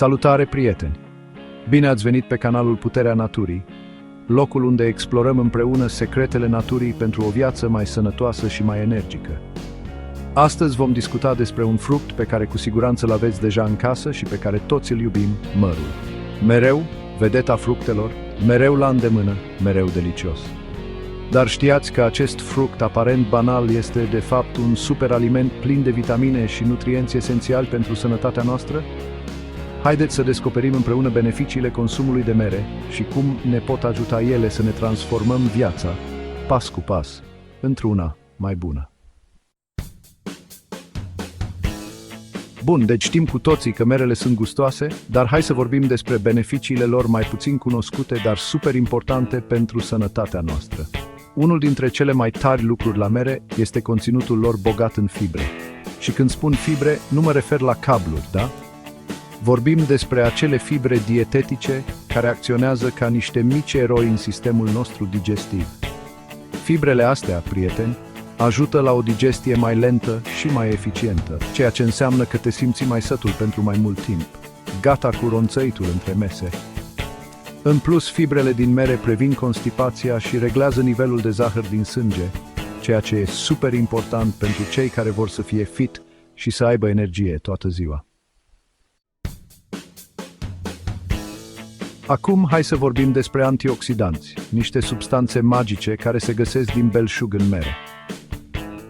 Salutare, prieteni! Bine ați venit pe canalul Puterea Naturii, locul unde explorăm împreună secretele naturii pentru o viață mai sănătoasă și mai energică. Astăzi vom discuta despre un fruct pe care cu siguranță îl aveți deja în casă și pe care toți îl iubim, mărul. Mereu vedeta fructelor, mereu la îndemână, mereu delicios. Dar știați că acest fruct aparent banal este de fapt un superaliment plin de vitamine și nutrienți esențiali pentru sănătatea noastră? Haideți să descoperim împreună beneficiile consumului de mere și cum ne pot ajuta ele să ne transformăm viața, pas cu pas, într-una mai bună. Bun, deci știm cu toții că merele sunt gustoase, dar hai să vorbim despre beneficiile lor mai puțin cunoscute, dar super importante pentru sănătatea noastră. Unul dintre cele mai tari lucruri la mere este conținutul lor bogat în fibre. Și când spun fibre, nu mă refer la cabluri, da? Vorbim despre acele fibre dietetice care acționează ca niște mici eroi în sistemul nostru digestiv. Fibrele astea, prieteni, ajută la o digestie mai lentă și mai eficientă, ceea ce înseamnă că te simți mai sătul pentru mai mult timp, gata cu ronțăitul între mese. În plus, fibrele din mere previn constipația și reglează nivelul de zahăr din sânge, ceea ce e super important pentru cei care vor să fie fit și să aibă energie toată ziua. Acum, hai să vorbim despre antioxidanți, niște substanțe magice care se găsesc din belșug în mere.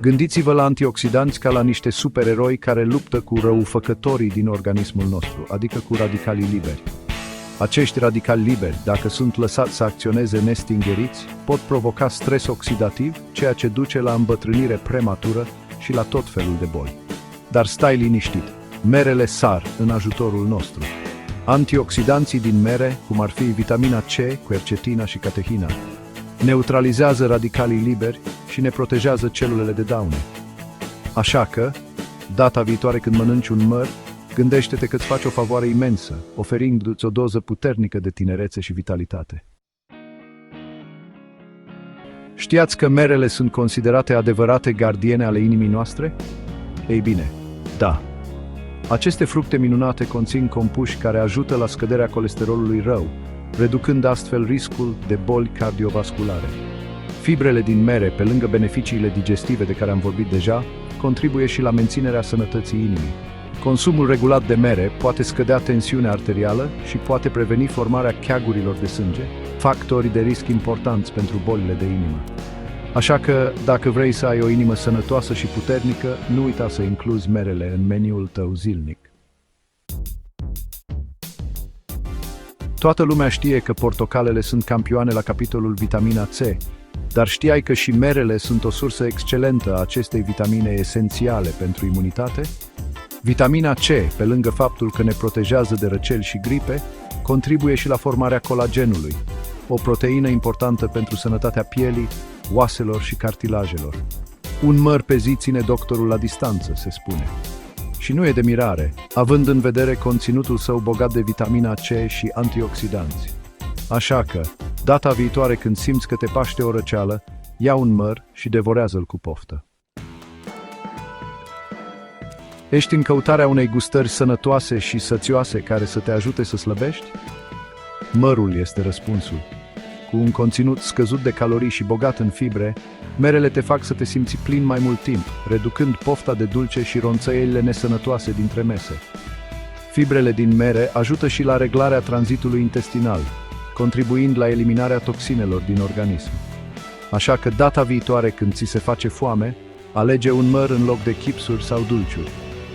Gândiți-vă la antioxidanți ca la niște supereroi care luptă cu răufăcătorii din organismul nostru, adică cu radicalii liberi. Acești radicali liberi, dacă sunt lăsați să acționeze nestingeriți, pot provoca stres oxidativ, ceea ce duce la îmbătrânire prematură și la tot felul de boli. Dar stai liniștit, merele sar în ajutorul nostru. Antioxidanții din mere, cum ar fi vitamina C, quercetina și catehina, neutralizează radicalii liberi și ne protejează celulele de daune. Așa că, data viitoare când mănânci un măr, gândește-te că îți faci o favoare imensă, oferindu-ți o doză puternică de tinerețe și vitalitate. Știați că merele sunt considerate adevărate gardiene ale inimii noastre? Ei bine, da. Aceste fructe minunate conțin compuși care ajută la scăderea colesterolului rău, reducând astfel riscul de boli cardiovasculare. Fibrele din mere, pe lângă beneficiile digestive de care am vorbit deja, contribuie și la menținerea sănătății inimii. Consumul regulat de mere poate scădea tensiunea arterială și poate preveni formarea cheagurilor de sânge, factori de risc importanți pentru bolile de inimă. Așa că, dacă vrei să ai o inimă sănătoasă și puternică, nu uita să incluzi merele în meniul tău zilnic. Toată lumea știe că portocalele sunt campioane la capitolul vitamina C, dar știai că și merele sunt o sursă excelentă a acestei vitamine esențiale pentru imunitate? Vitamina C, pe lângă faptul că ne protejează de răceli și gripe, contribuie și la formarea colagenului, o proteină importantă pentru sănătatea pielii, oaselor și cartilajelor. Un măr pe zi ține doctorul la distanță, se spune. Și nu e de mirare, având în vedere conținutul său bogat de vitamina C și antioxidanți. Așa că, data viitoare când simți că te paște o răceală, ia un măr și devorează-l cu poftă. Ești în căutarea unei gustări sănătoase și sățioase care să te ajute să slăbești? Mărul este răspunsul. Cu un conținut scăzut de calorii și bogat în fibre, merele te fac să te simți plin mai mult timp, reducând pofta de dulce și ronțăielile nesănătoase dintre mese. Fibrele din mere ajută și la reglarea tranzitului intestinal, contribuind la eliminarea toxinelor din organism. Așa că data viitoare când ți se face foame, alege un măr în loc de chipsuri sau dulciuri.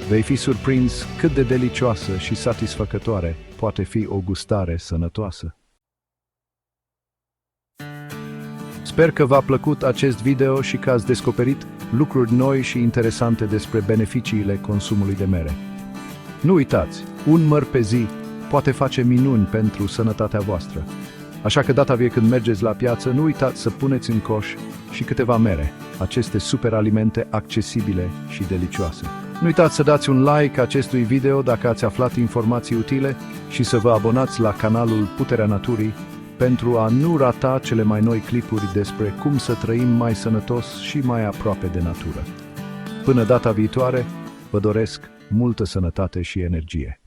Vei fi surprins cât de delicioasă și satisfăcătoare poate fi o gustare sănătoasă. Sper că v-a plăcut acest video și că ați descoperit lucruri noi și interesante despre beneficiile consumului de mere. Nu uitați, un măr pe zi poate face minuni pentru sănătatea voastră. Așa că data vie când mergeți la piață, nu uitați să puneți în coș și câteva mere, aceste superalimente accesibile și delicioase. Nu uitați să dați un like acestui video dacă ați aflat informații utile și să vă abonați la canalul Puterea Naturii pentru a nu rata cele mai noi clipuri despre cum să trăim mai sănătos și mai aproape de natură. Până data viitoare, vă doresc multă sănătate și energie.